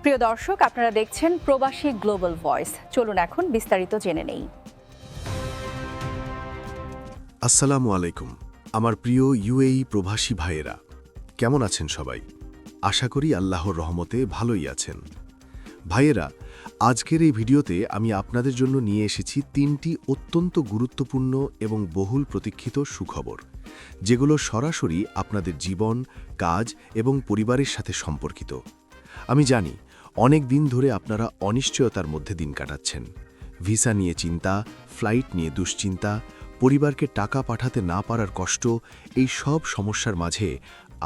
প্রিয় দর্শক, আপনারা দেখছেন প্রবাসী গ্লোবাল ভয়েস। চলুন এখন বিস্তারিত জেনে নেই। আসসালামু আলাইকুম। আমার প্রিয় ইউএই প্রবাসী ভাইয়েরা, কেমন আছেন সবাই? আশা করি আল্লাহর রহমতে ভালোই আছেন। ভাইয়েরা, আজকের এই ভিডিওতে আমি আপনাদের জন্য নিয়ে এসেছি 3টি অত্যন্ত গুরুত্বপূর্ণ এবং বহুল প্রতীক্ষিত সুখবর, যেগুলো সরাসরি আপনাদের জীবন, কাজ এবং পরিবারের সাথে সম্পর্কিত। আমি জানি অনেক দিন ধরে আপনারা অনিশ্চয়তার মধ্যে দিন কাটাচ্ছেন। ভিসা নিয়ে চিন্তা, ফ্লাইট নিয়ে দুশ্চিন্তা, পরিবারকে টাকা পাঠাতে না পারার কষ্ট, এই সব সমস্যার মাঝে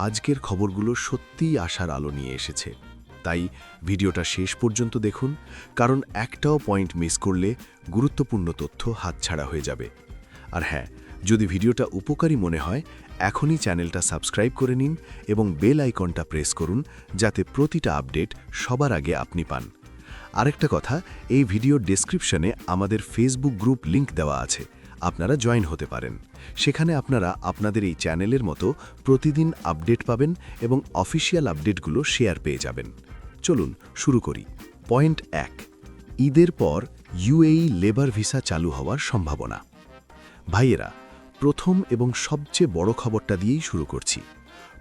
আজকের খবরগুলো সত্যিই আশার আলো নিয়ে এসেছে। তাই ভিডিওটা শেষ পর্যন্ত দেখুন, কারণ একটাও পয়েন্ট মিস করলে গুরুত্বপূর্ণ তথ্য হাতছাড়া হয়ে যাবে। আর হ্যাঁ, যদি ভিডিওটা উপকারী মনে হয়, এখনই চ্যানেলটা সাবস্ক্রাইব করে নিন এবং বেল আইকনটা প্রেস করুন, যাতে প্রতিটা আপডেট সবার আগে আপনি পান। আরেকটা কথা, এই ভিডিওর ডেসক্রিপশনে আমাদের ফেসবুক গ্রুপ লিংক দেওয়া আছে, আপনারা জয়েন হতে পারেন। সেখানে আপনারা আপনাদের এই চ্যানেলের মতো প্রতিদিন আপডেট পাবেন এবং অফিসিয়াল আপডেটগুলো শেয়ার পেয়ে যাবেন। চলুন শুরু করি। পয়েন্ট 1, ঈদের পর ইউএই লেবার ভিসা চালু হওয়ার সম্ভাবনা। ভাইয়েরা, প্রথম এবং সবচেয়ে বড় খবরটা দিয়েই শুরু করছি।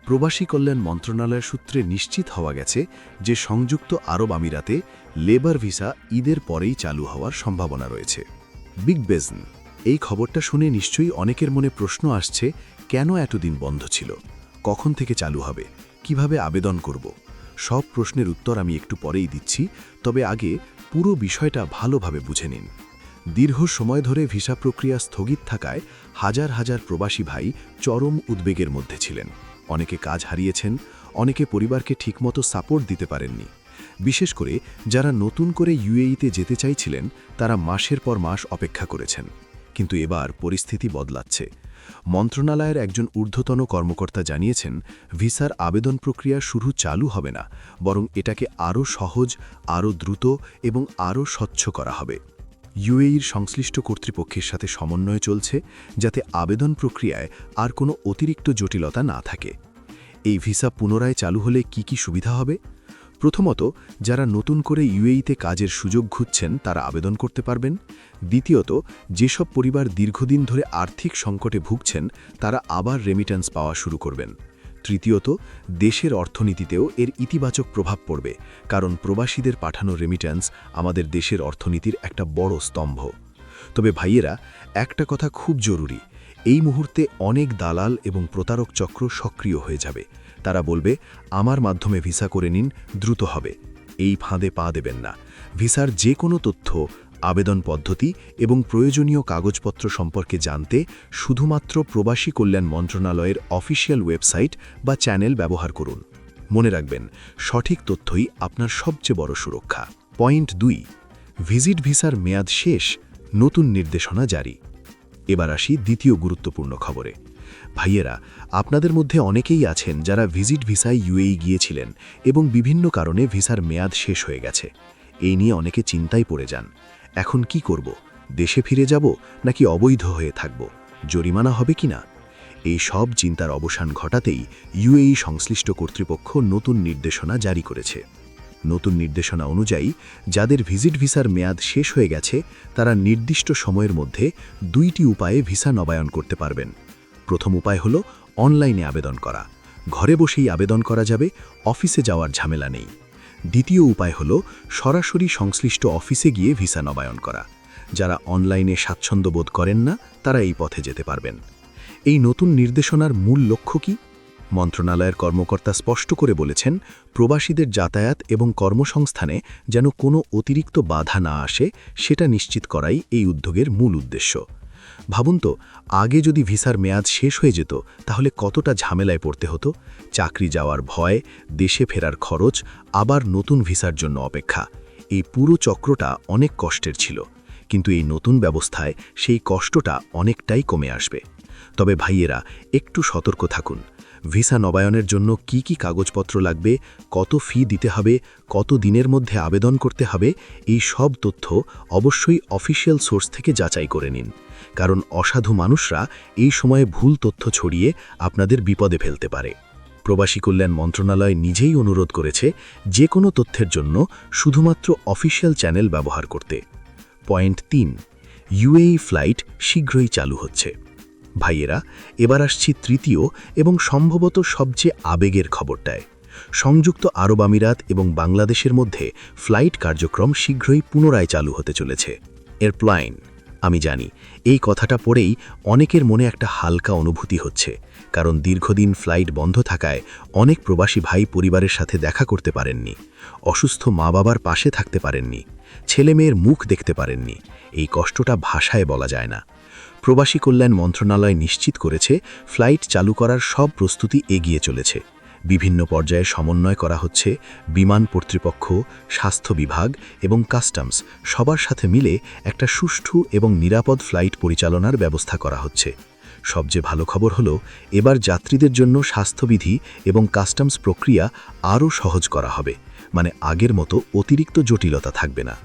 প্রবাসী কল্যাণ মন্ত্রণালয় সূত্রে নিশ্চিত হওয়া গেছে যে সংযুক্ত আরব আমিরাতে লেবার ভিসা ঈদের পরেই চালু হওয়ার সম্ভাবনা রয়েছে। বিগ বেজন, এই খবরটা শুনে নিশ্চয়ই অনেকের মনে প্রশ্ন আসছে, কেন এতদিন বন্ধ ছিল, কখন থেকে চালু হবে, কিভাবে আবেদন করব? সব প্রশ্নের উত্তর আমি একটু পরেই দিচ্ছি, তবে আগে পুরো বিষয়টা ভালোভাবে বুঝে নিন। দীর্ঘ সময় ধরে ভিসা প্রক্রিয়া স্থগিত থাকায় হাজার হাজার প্রবাসী ভাই চরম উদ্বেগের মধ্যে ছিলেন। অনেকে কাজ হারিয়েছেন, অনেকে পরিবারকে ঠিকমতো সাপোর্ট দিতে পারেননি। বিশেষ করে যারা নতুন করে ইউএইতে যেতে চাইছিলেন, তারা মাসের পর মাস অপেক্ষা করেছেন। কিন্তু এবার পরিস্থিতি বদলাচ্ছে। মন্ত্রণালয়ের একজন ঊর্ধ্বতন কর্মকর্তা জানিয়েছেন, ভিসার আবেদন প্রক্রিয়া শুধু চালু হবে না, বরং এটাকে আরও সহজ, আরও দ্রুত এবং আরও স্বচ্ছ করা হবে। ইউএইর সংশ্লিষ্ট কর্তৃপক্ষের সাথে সমন্বয় চলছে, যাতে আবেদন প্রক্রিয়ায় আর কোনো অতিরিক্ত জটিলতা না থাকে। এই ভিসা পুনরায় চালু হলে কি কি সুবিধা হবে? প্রথমত, যারা নতুন করে ইউএইতে কাজের সুযোগ খুঁজছেন তারা আবেদন করতে পারবেন। দ্বিতীয়ত, যেসব পরিবার দীর্ঘদিন ধরে আর্থিক সংকটে ভুগছেন তারা আবার রেমিট্যান্স পাওয়া শুরু করবেন। তৃতীয়ত, দেশের অর্থনীতিতেও এর ইতিবাচক প্রভাব পড়বে, কারণ প্রবাসীদের পাঠানো রেমিট্যান্স আমাদের দেশের অর্থনীতির একটা বড় স্তম্ভ। তবে ভাইয়েরা, একটা কথা খুব জরুরি, এই মুহূর্তে অনেক দালাল এবং প্রতারক চক্র সক্রিয় হয়ে যাবে। তারা বলবে, আমার মাধ্যমে ভিসা করে নিন, দ্রুত হবে। এই ফাঁদে পা দেবেন না। ভিসার যে কোনো তথ্য, আবেদন পদ্ধতি এবং প্রয়োজনীয় কাগজপত্র সম্পর্কে জানতে শুধুমাত্র প্রবাসী কল্যাণ মন্ত্রণালয়ের অফিসিয়াল ওয়েবসাইট বা চ্যানেল ব্যবহার করুন। মনে রাখবেন, সঠিক তথ্যই আপনার সবচেয়ে বড় সুরক্ষা। পয়েন্ট 2, ভিজিট ভিসার মেয়াদ শেষ, নতুন নির্দেশনা জারি। এবার আসি দ্বিতীয় গুরুত্বপূর্ণ খবরে। ভাইয়েরা, আপনাদের মধ্যে অনেকেই আছেন যারা ভিজিট ভিসায় ইউএই গিয়েছিলেন এবং বিভিন্ন কারণে ভিসার মেয়াদ শেষ হয়ে গেছে। এই নিয়ে অনেকে চিন্তায় পড়ে যান। এখন কি করব? দেশে ফিরে যাব নাকি অবৈধ হয়ে থাকব? জরিমানা হবে কিনা? এই সব চিন্তার অবসান ঘটাতেই ইউএই সংশ্লিষ্ট কর্তৃপক্ষ নতুন নির্দেশনা জারি করেছে। নতুন নির্দেশনা অনুযায়ী যাদের ভিজিট ভিসার মেয়াদ শেষ হয়ে গেছে তারা নির্দিষ্ট সময়ের মধ্যে 2টি উপায়ে ভিসা নবায়ন করতে পারবেন। প্রথম উপায় হলো অনলাইনে আবেদন করা। ঘরে বসেই আবেদন করা যাবে, অফিসে যাওয়ার ঝামেলা নেই। দ্বিতীয় উপায় হলো সরাসরি সংশ্লিষ্ট অফিসে গিয়ে ভিসা নবায়ন করা। যারা অনলাইনে স্বাচ্ছন্দ্য বোধ করেন না তারা এই পথে যেতে পারবেন। এই নতুন নির্দেশনার মূল লক্ষ্য কি? মন্ত্রণালয়ের কর্মকর্তা স্পষ্ট করে বলেছেন, প্রবাসীদের যাতায়াত এবং কর্মসংস্থানে যেন কোনো অতিরিক্ত বাধা না আসে সেটা নিশ্চিত করাই এই উদ্যোগের মূল উদ্দেশ্য। ভাবুন তো, আগে যদি ভিসার মেয়াদ শেষ হয়ে যেত তাহলে কতটা ঝামেলায় পড়তে হতো। চাকরি যাওয়ার ভয়, দেশে ফেরার খরচ, আবার নতুন ভিসার জন্য অপেক্ষা। এই পুরো চক্রটা অনেক কষ্টের ছিল, কিন্তু এই নতুন ব্যবস্থায় সেই কষ্টটা অনেকটাই কমে আসবে। তবে ভাইয়েরা, একটু সতর্ক থাকুন। ভিসা নবায়নের জন্য কি কি কাগজপত্র লাগবে, কত ফি দিতে হবে, কত দিনের মধ্যে আবেদন করতে হবে, এই সব তথ্য অবশ্যই অফিসিয়াল সোর্স থেকে যাচাই করে নিন, কারণ অসাধু মানুষরা এই সময়ে ভুল তথ্য ছড়িয়ে আপনাদের বিপদে ফেলতে পারে। প্রবাসী কল্যাণ মন্ত্রণালয় নিজেই অনুরোধ করেছে যে কোনো তথ্যের জন্য শুধুমাত্র অফিসিয়াল চ্যানেল ব্যবহার করতে। পয়েন্ট ৩, ইউএই ফ্লাইট শীঘ্রই চালু হচ্ছে। ভাইয়েরা, এবার আসছি তৃতীয় এবং সম্ভবত সবচেয়ে আবেগের খবরটায়। সংযুক্ত আরব আমিরাত এবং বাংলাদেশের মধ্যে ফ্লাইট কার্যক্রম শীঘ্রই পুনরায় চালু হতে চলেছে। এয়ারপ্লাইন, আমি জানি এই কথাটা পড়েই অনেকের মনে একটা হালকা অনুভূতি হচ্ছে, কারণ দীর্ঘদিন ফ্লাইট বন্ধ থাকায় অনেক প্রবাসী ভাই পরিবারের সাথে দেখা করতে পারেননি, অসুস্থ মা বাবার পাশে থাকতে পারেননি, ছেলে মেয়ের মুখ দেখতে পারেননি। এই কষ্টটা ভাষায় বলা যায় না। প্রবাসী কল্যাণ মন্ত্রণালয় নিশ্চিত করেছে ফ্লাইট চালু করার সব প্রস্তুতি এগিয়ে চলেছে। বিভিন্ন পর্যায়ে সমন্বয় করা হচ্ছে। বিমান কর্তৃপক্ষ, স্বাস্থ্য বিভাগ এবং কাস্টমস সবার সাথে মিলে একটা সুষ্ঠু এবং নিরাপদ ফ্লাইট পরিচালনার ব্যবস্থা করা হচ্ছে। সবচেয়ে ভালো খবর হলো, এবার যাত্রীদের জন্য স্বাস্থ্যবিধি এবং কাস্টমস প্রক্রিয়া আরও সহজ করা হবে, মানে আগের মতো অতিরিক্ত জটিলতা থাকবে না।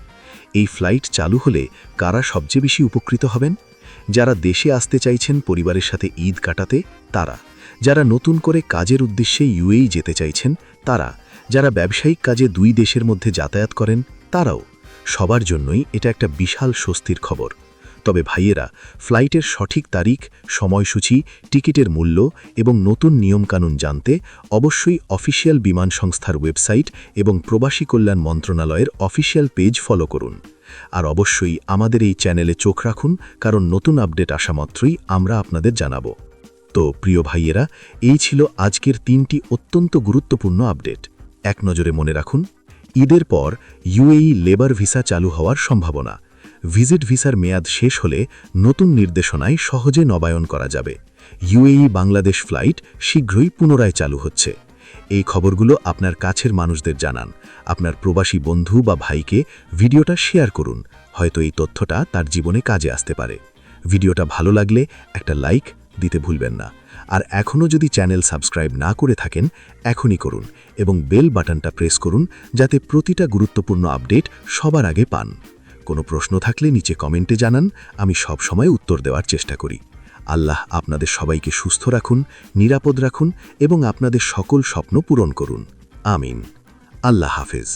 এই ফ্লাইট চালু হলে কারা সবচেয়ে বেশি উপকৃত হবেন? যারা দেশে আসতে চাইছেন পরিবারের সাথে ঈদ কাটাতে, তারা; যারা নতুন করে কাজের উদ্দেশ্যে ইউএই যেতে চাইছেন, তারা; যারা ব্যবসায়িক কাজে দুই দেশের মধ্যে যাতায়াত করেন, তারাও। সবার জন্যই এটা একটা বিশাল স্বস্তির খবর। তবে ভাইয়েরা, ফ্লাইটের সঠিক তারিখ, সময়সূচি, টিকিটের মূল্য এবং নতুন নিয়মকানুন জানতে অবশ্যই অফিসিয়াল বিমান সংস্থার ওয়েবসাইট এবং প্রবাসী কল্যাণ মন্ত্রণালয়ের অফিসিয়াল পেজ ফলো করুন। আর অবশ্যই আমাদের এই চ্যানেলে চোখ রাখুন, কারণ নতুন আপডেট আসা মাত্রই আমরা আপনাদের জানাবো। তো প্রিয় ভাইয়েরা, এই ছিল আজকের 3টি অত্যন্ত গুরুত্বপূর্ণ আপডেট। এক নজরে মনে রাখুন, ঈদের পর ইউএই লেবার ভিসা চালু হওয়ার সম্ভাবনা। ভিজিট ভিসার মেয়াদ শেষ হলে নতুন নির্দেশনায় সহজে নবায়ন করা যাবে। ইউএই বাংলাদেশ ফ্লাইট শীঘ্রই পুনরায় চালু হচ্ছে। এই খবরগুলো আপনার কাছের মানুষদের জানান। আপনার প্রবাসী বন্ধু বা ভাইকে ভিডিওটা শেয়ার করুন, হয়তো এই তথ্যটা তার জীবনে কাজে আসতে পারে। ভিডিওটা ভালো লাগলে একটা লাইক দিতে ভুলবেন না। আর এখনও যদি চ্যানেল সাবস্ক্রাইব না করে থাকেন, এখনই করুন এবং বেল বাটনটা প্রেস করুন, যাতে প্রতিটা গুরুত্বপূর্ণ আপডেট সবার আগে পান। কোনো প্রশ্ন থাকলে নিচে কমেন্টে জানান, আমি সব সময় উত্তর দেওয়ার চেষ্টা করি। আল্লাহ আপনাদের সবাইকে সুস্থ রাখুন, নিরাপদ রাখুন এবং আপনাদের সকল স্বপ্ন পূরণ করুন। আমিন। আল্লাহ হাফেজ।